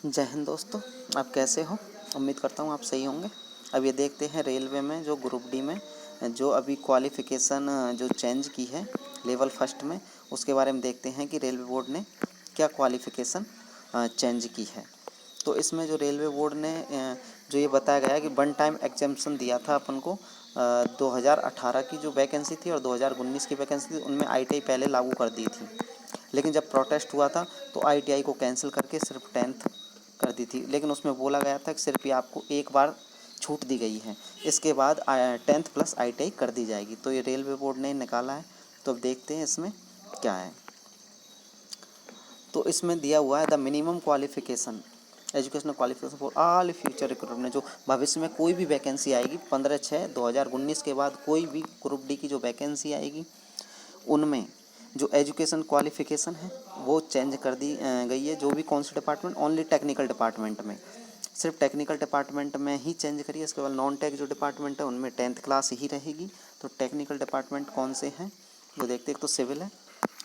जय हिंद दोस्तों। आप कैसे हो? उम्मीद करता हूँ आप सही होंगे। अब ये देखते हैं रेलवे में जो ग्रुप डी में जो अभी क्वालिफ़िकेशन जो चेंज की है लेवल फर्स्ट में, उसके बारे में देखते हैं कि रेलवे बोर्ड ने क्या क्वालिफ़िकेशन चेंज की है। तो इसमें जो रेलवे बोर्ड ने जो ये बताया गया है कि वन टाइम एग्जाम्पशन दिया था अपन को 2018 की जो वैकेंसी थी और 2019 की वैकेंसी थी, उनमें आईटीआई पहले लागू कर दी थी। लेकिन जब प्रोटेस्ट हुआ था तो आईटीआई को कैंसिल करके सिर्फ 10th कर दी थी। लेकिन उसमें बोला गया था कि सिर्फ ये आपको एक बार छूट दी गई है, इसके बाद 10th प्लस आईटीआई कर दी जाएगी। तो ये रेलवे बोर्ड ने निकाला है। तो अब देखते हैं इसमें क्या है। तो इसमें दिया हुआ है the minimum qualification educational qualification for all future recruitment. जो भविष्य में कोई भी वैकेंसी आएगी 15/6/2019 के बाद कोई भी ग्रुप डी की जो वैकेंसी आएगी उनमें जो एजुकेशन क्वालिफिकेशन है वो चेंज कर दी गई है। जो भी कौन से डिपार्टमेंट, ओनली टेक्निकल डिपार्टमेंट में, सिर्फ टेक्निकल डिपार्टमेंट में ही चेंज करिए। इसके बाद नॉन टेक जो डिपार्टमेंट है उनमें 10th क्लास ही रहेगी। तो टेक्निकल डिपार्टमेंट कौन से हैं वो देखते हैं। तो सिविल है,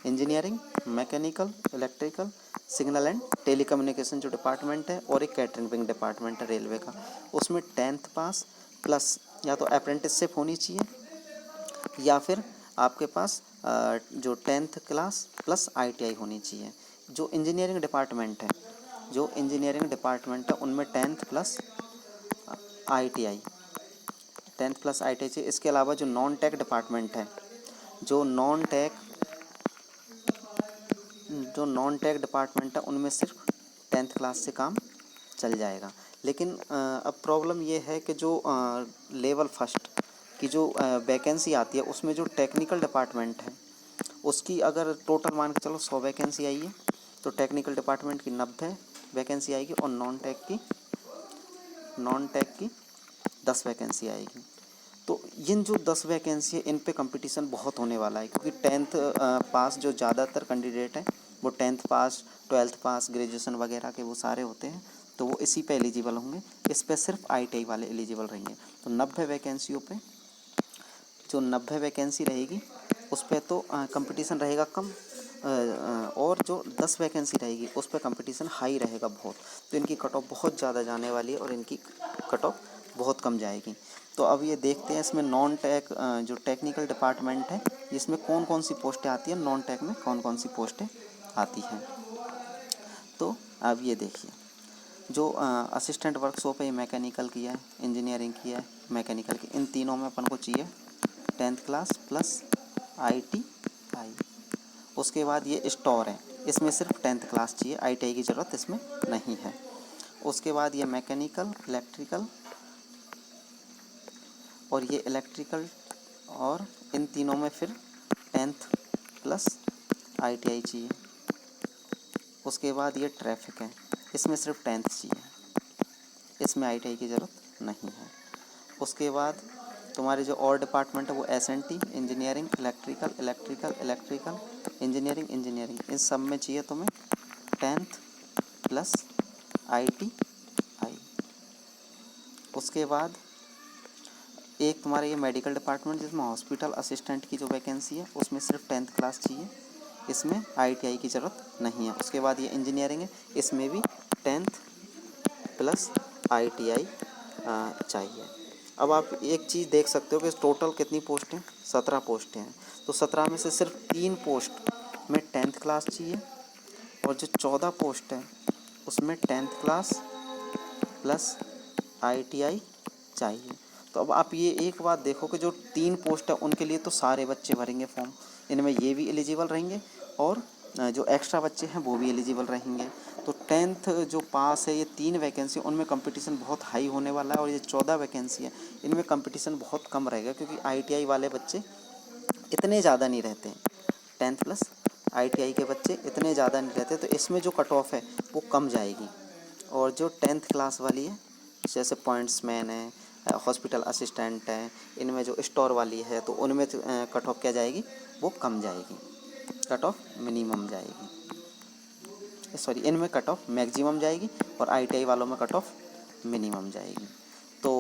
engineering, mechanical, electrical, signal and telecommunication जो डिपार्टमेंट है, और एक कैटरिंग विंग डिपार्टमेंट है रेलवे का। उसमें 10th पास प्लस या तो अप्रेंटिसशिप होनी चाहिए या फिर आपके पास जो 10th क्लास प्लस आईटीआई होनी चाहिए। जो इंजीनियरिंग डिपार्टमेंट है, उनमें 10th plus ITI, 10th plus ITI चाहिए। इसके अलावा जो नॉन टेक डिपार्टमेंट है, जो नॉन टेक डिपार्टमेंट है उनमें सिर्फ 10th क्लास से काम चल जाएगा। लेकिन अब प्रॉब्लम ये है कि जो लेवल फर्स्ट की जो वैकेंसी आती है उसमें जो टेक्निकल डिपार्टमेंट है उसकी अगर टोटल मान के चलो 100 वैकेंसी आई है तो टेक्निकल डिपार्टमेंट की 90 वैकेंसी आएगी और नॉन टेक की 10 वैकेंसी आएगी। तो इन जो 10 वैकेंसी है इन पे कंपटीशन बहुत होने वाला है, क्योंकि 10th पास जो ज़्यादातर कैंडिडेट हैं वो 10th पास, 12th पास, ग्रेजुएशन वगैरह के वो सारे होते हैं। तो वो इसी पे एलिजिबल होंगे। इस पे सिर्फ आईटीआई वाले एलिजिबल रहेंगे। तो 90 वैकेंसियों पे जो 90 वैकेंसी रहेगी उस पर तो कंपटीशन रहेगा कम, और जो 10 वैकेंसी रहेगी उस पर कंपटीशन हाई रहेगा बहुत। तो इनकी कट ऑफ बहुत ज़्यादा जाने वाली है और इनकी कट ऑफ बहुत कम जाएगी। तो अब ये देखते हैं इसमें नॉन टेक जो टेक्निकल डिपार्टमेंट है इसमें कौन कौन सी पोस्टें आती हैं, नॉन टेक में कौन कौन सी पोस्टें आती हैं। तो अब ये देखिए, जो असिस्टेंट वर्कशॉप है ये मैकेनिकल की है, इंजीनियरिंग की है, मैकेनिकल की, इन तीनों में अपन को चाहिए 10th क्लास प्लस आईटीआई। उसके बाद ये स्टोर है, इसमें सिर्फ 10th क्लास चाहिए, आईटीआई की ज़रूरत इसमें नहीं है। उसके बाद ये मैकेनिकल, इलेक्ट्रिकल, और ये इलेक्ट्रिकल, और इन तीनों में फिर 10th प्लस आईटीआई चाहिए। उसके बाद ये ट्रैफिक है, इसमें सिर्फ 10th चाहिए, इसमें आईटीआई की ज़रूरत नहीं है। उसके बाद तुम्हारे जो और डिपार्टमेंट है वो एसएनटी, इंजीनियरिंग, इलेक्ट्रिकल, इंजीनियरिंग, इन सब में चाहिए तुम्हें 10th प्लस आईटीआई। उसके बाद एक तुम्हारा ये मेडिकल डिपार्टमेंट जिसमें हॉस्पिटल असिस्टेंट की जो वैकेंसी है उसमें सिर्फ 10th क्लास चाहिए, इसमें आईटीआई की ज़रूरत नहीं है। उसके बाद ये इंजीनियरिंग है, इसमें भी 10th प्लस आईटीआई चाहिए। अब आप एक चीज़ देख सकते हो कि टोटल कितनी पोस्टें, 17 पोस्टें हैं। तो 17 में से सिर्फ 3 पोस्ट में 10th क्लास चाहिए और जो 14 पोस्ट है उसमें 10th क्लास प्लस आईटीआई चाहिए। तो अब आप ये एक बात देखो कि जो 3 पोस्ट है उनके लिए तो सारे बच्चे भरेंगे फॉर्म, इनमें ये भी एलिजिबल रहेंगे और जो एक्स्ट्रा बच्चे हैं वो भी एलिजिबल रहेंगे। तो 10th जो पास है ये 3 वैकेंसी, उनमें कंपटीशन बहुत हाई होने वाला है, और ये 14 वैकेंसी है इनमें कंपटीशन बहुत कम रहेगा, क्योंकि आईटीआई वाले बच्चे इतने ज़्यादा नहीं रहते हैं। 10th प्लस आईटीआई के बच्चे इतने ज़्यादा नहीं रहते, तो इसमें जो कट ऑफ है वो कम जाएगी। और जो 10th क्लास वाली है जैसे पॉइंट्समैन है, हॉस्पिटल असिस्टेंट है, इनमें जो स्टोर वाली है तो उनमें कट ऑफ क्या जाएगी, वो कम जाएगी, कट ऑफ मिनिमम जाएगी, सॉरी इनमें कट ऑफ मैक्सिमम जाएगी और आईटीआई वालों में कट ऑफ मिनिमम जाएगी। तो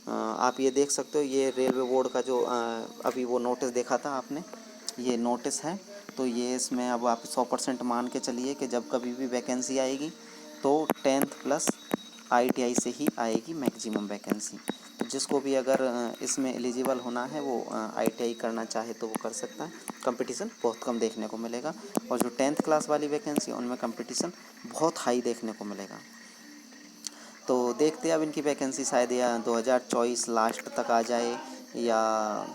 आप ये देख सकते हो, ये रेलवे बोर्ड का जो अभी वो नोटिस देखा था आपने, ये नोटिस है। तो ये इसमें अब आप 100% मान के चलिए कि जब कभी भी वैकेंसी आएगी तो 10th प्लस ITI से ही आएगी मैक्सिमम वैकेंसी। तो जिसको भी अगर इसमें एलिजिबल होना है वो ITI करना चाहे तो वो कर सकता है। कंपटीशन बहुत कम देखने को मिलेगा, और जो 10th क्लास वाली वैकेंसी है उनमें कंपटीशन बहुत हाई देखने को मिलेगा। तो देखते हैं अब इनकी वैकेंसी शायद या 2024 लास्ट तक आ जाए या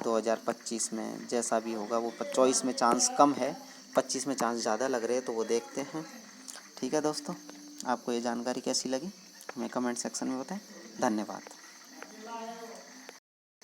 2025 में, जैसा भी होगा वो 24 में चांस कम है, 25 में चांस ज़्यादा लग रहे हैं, तो वो देखते हैं। ठीक है दोस्तों, आपको ये जानकारी कैसी लगी हमें कमेंट सेक्शन में बताएं। धन्यवाद।